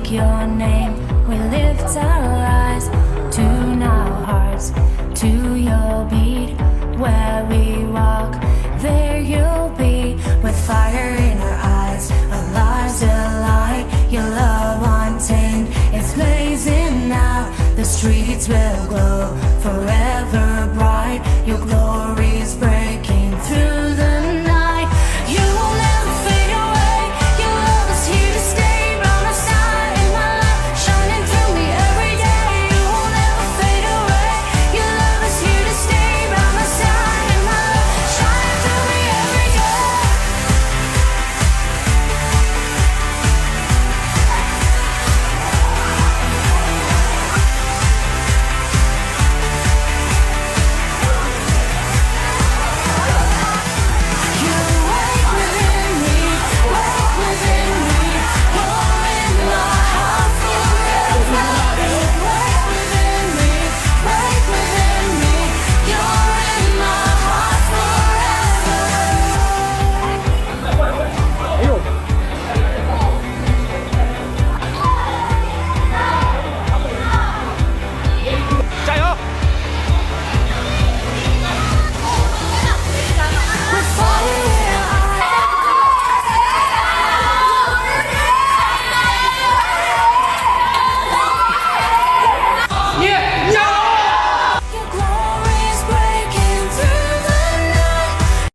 speak your name. We lift our eyes, tune our hearts to your beat. Where we walk, there you'll be, with fire in our eyes, our lives alight. Your love untamed, it's blazing now. The streets will glow forever.